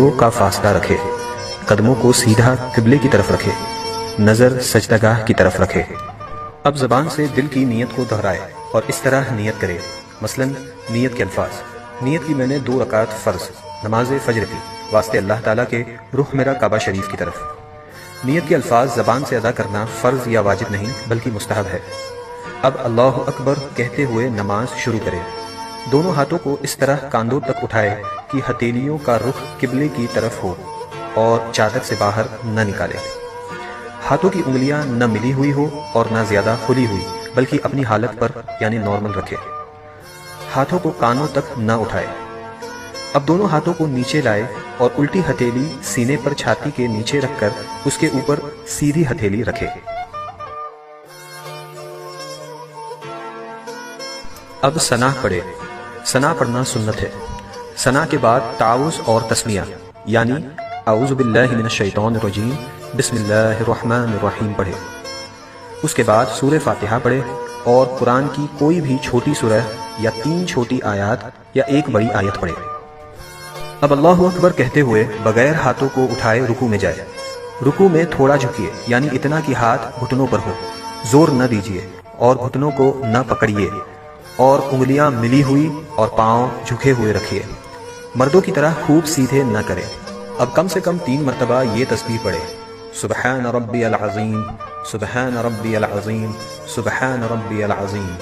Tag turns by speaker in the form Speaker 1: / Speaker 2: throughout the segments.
Speaker 1: سجدوں کا فاصلہ رکھے، قدموں کو سیدھا قبلے کی طرف رکھے، نظر سجدگاہ کی طرف رکھے۔ اب زبان سے دل کی نیت کو دہرائے اور اس طرح نیت کرے، مثلا نیت کے الفاظ: نیت کی میں نے 2 رکعت فرض نماز فجر کی واسطے اللہ تعالیٰ کے رخ میرا کعبہ شریف کی طرف۔ نیت کے الفاظ زبان سے ادا کرنا فرض یا واجب نہیں بلکہ مستحب ہے۔ اب اللہ اکبر کہتے ہوئے نماز شروع کرے، دونوں ہاتھوں کو اس طرح کاندھوں تک اٹھائے کہ ہتھیلیوں کا رخ قبلے کی طرف ہو اور چادر سے باہر نہ نکالے۔ ہاتھوں کی انگلیاں نہ ملی ہوئی ہو اور نہ زیادہ کھلی ہوئی بلکہ اپنی حالت پر یعنی نارمل رکھے۔ ہاتھوں کو کانوں تک نہ اٹھائے۔ اب دونوں ہاتھوں کو نیچے لائے اور الٹی ہتھیلی سینے پر چھاتی کے نیچے رکھ کر اس کے اوپر سیدھی ہتھیلی رکھے۔ اب ثنا پڑھے۔ ثنا پڑھنا سنت ہے۔ ثنا کے بعد تعوذ اور تسمیہ یعنی اعوذ باللہ من الشیطان الرجیم بسم اللہ الرحمن الرحیم پڑھے۔ اس کے بعد سورہ فاتحہ پڑھے اور قرآن کی کوئی بھی چھوٹی سورہ یا 3 چھوٹی آیات یا 1 بڑی آیت پڑھے۔ اب اللہ اکبر کہتے ہوئے بغیر ہاتھوں کو اٹھائے رکوع میں جائے۔ رکوع میں تھوڑا جھکیے یعنی اتنا کہ ہاتھ گھٹنوں پر ہو، زور نہ دیجیے اور گھٹنوں کو نہ پکڑیے اور انگلیاں ملی ہوئی اور پاؤں جھکے ہوئے رکھیے۔ مردوں کی طرح خوب سیدھے نہ کرے۔ اب کم سے کم 3 مرتبہ یہ تسبیح پڑھے: سبحان ربی العظیم، سبحان ربی العظیم، سبحان ربی العظیم۔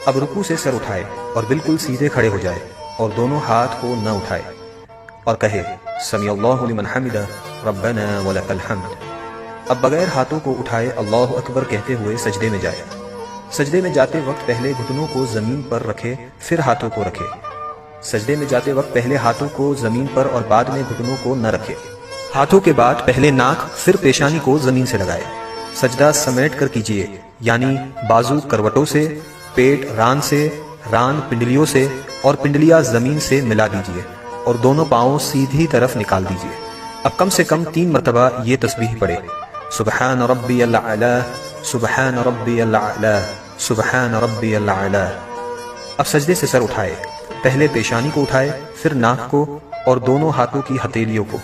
Speaker 1: اب رکوع سے سر اٹھائے اور بالکل سیدھے کھڑے ہو جائے اور دونوں ہاتھ کو نہ اٹھائے اور کہے سمیع اللہ لمن حمدہ ربنا ولک الحمد۔ اب بغیر ہاتھوں کو اٹھائے اللہ اکبر کہتے ہوئے سجدے میں جائے۔ سجدے میں جاتے وقت پہلے گھٹنوں کو زمین پر رکھے پھر ہاتھوں کو رکھے۔ سجدے میں جاتے وقت پہلے ہاتھوں کو زمین پر اور بعد میں گھٹنوں کو نہ رکھے۔ ہاتھوں کے بعد پہلے ناک پھر پیشانی کو زمین سے لگائے۔ سجدہ سمیٹ کر کیجیے یعنی بازو کروٹوں سے، پیٹ ران سے، ران پنڈلیوں سے اور پنڈلیاں زمین سے ملا دیجیے اور دونوں پاؤں سیدھی طرف نکال دیجیے۔ اب کم سے کم 3 مرتبہ یہ تسبیح پڑھے: سبحان ربی الاعلی، سبحان ربی الاعلی، سبحان ربی الاعلی۔ اب سجدے سے سر اٹھائے، پہلے پیشانی کو اٹھائے پھر ناک کو اور دونوں ہاتھوں کی ہتھیلیوں کو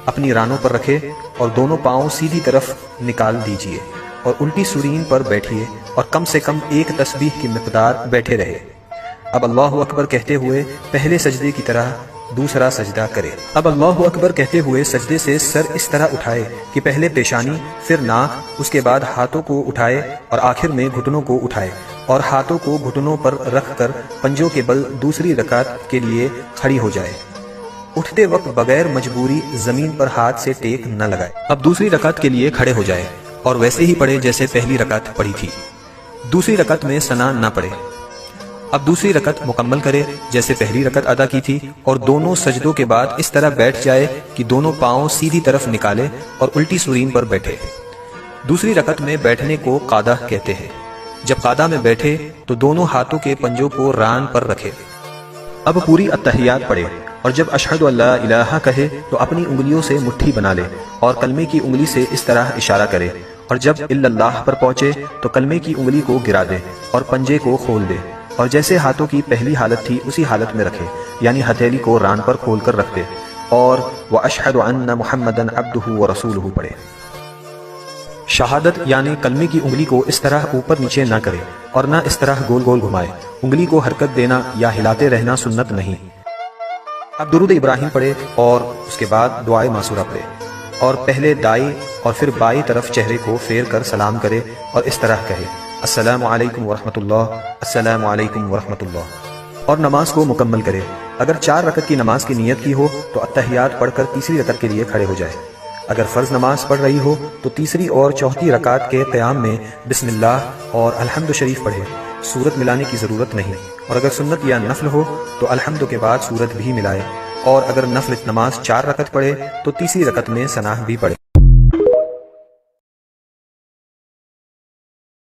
Speaker 1: اپنی رانوں پر رکھے اور دونوں پاؤں سیدھی طرف نکال دیجیے اور الٹی سورین پر بیٹھیے اور کم سے کم 1 تسبیح کی مقدار بیٹھے رہے۔ اب اللہ اکبر کہتے ہوئے پہلے سجدے کی طرح دوسرا سجدہ کرے۔ اب اللہ اکبر کہتے ہوئے سجدے سے سر اس طرح اٹھائے کہ پہلے پیشانی پھر ناک، اس کے بعد ہاتھوں کو اٹھائے اور آخر میں گھٹنوں کو اٹھائے اور ہاتھوں کو گھٹنوں پر رکھ کر پنجوں کے بل دوسری رکعت کے لیے کھڑی ہو جائے۔ اٹھتے وقت بغیر مجبوری زمین پر ہاتھ سے ٹیک نہ لگائے۔ اب دوسری رکعت کے لیے کھڑے ہو جائے اور ویسے ہی پڑھے جیسے پہلی رکعت پڑھی تھی۔ دوسری رکعت میں ثنا نہ پڑھے۔ اب دوسری رکعت مکمل کرے جیسے پہلی رکعت ادا کی تھی اور دونوں سجدوں کے بعد اس طرح بیٹھ جائے کہ دونوں پاؤں سیدھی طرف نکالے اور الٹی سورین پر بیٹھے۔ دوسری رکعت میں بیٹھنے کو قعدہ کہتے ہیں۔ جب قعدہ میں بیٹھے تو دونوں ہاتھوں کے پنجوں کو ران پر رکھے۔ اب پوری التحیات پڑھے اور جب اشہد ان لا الہ کہے تو اپنی انگلیوں سے مٹھی بنا لے اور کلمے کی انگلی سے اس طرح اشارہ کرے اور جب الا اللہ پر پہنچے تو کلمے کی انگلی کو گرا دے اور پنجے کو کھول دے اور جیسے ہاتھوں کی پہلی حالت تھی اسی حالت میں رکھے یعنی ہتھیلی کو ران پر کھول کر رکھ دے اور وَأَشْهَدُ أَنَّ مُحَمَّدًا عَبْدُهُ وَرَسُولُهُ پڑھے۔ شہادت یعنی کلمے کی انگلی کو اس طرح اوپر نیچے نہ کرے اور نہ اس طرح گول گول گھمائے۔ انگلی کو حرکت دینا یا ہلاتے رہنا سنت نہیں۔ اب درود ابراہیم پڑھے اور اس کے بعد دعائے معصورہ پڑھے اور پہلے دائیں اور پھر بائیں طرف چہرے کو پھیر کر سلام کرے اور اس طرح کہے السلام علیکم ورحمۃ اللہ، السلام علیکم ورحمۃ اللہ، اور نماز کو مکمل کرے۔ اگر 4 رکعت کی نماز کی نیت کی ہو تو التحیات پڑھ کر تیسری رکعت کے لیے کھڑے ہو جائے۔ اگر فرض نماز پڑھ رہی ہو تو تیسری اور چوتھی رکعت کے قیام میں بسم اللہ اور الحمد شریف پڑھے، سورت ملانے کی ضرورت نہیں، اور اگر سنت یا نفل ہو تو الحمد کے بعد سورت بھی ملائے، اور اگر نفل نماز 4 رکعت پڑھے تو تیسری رکعت میں ثنا بھی پڑھے۔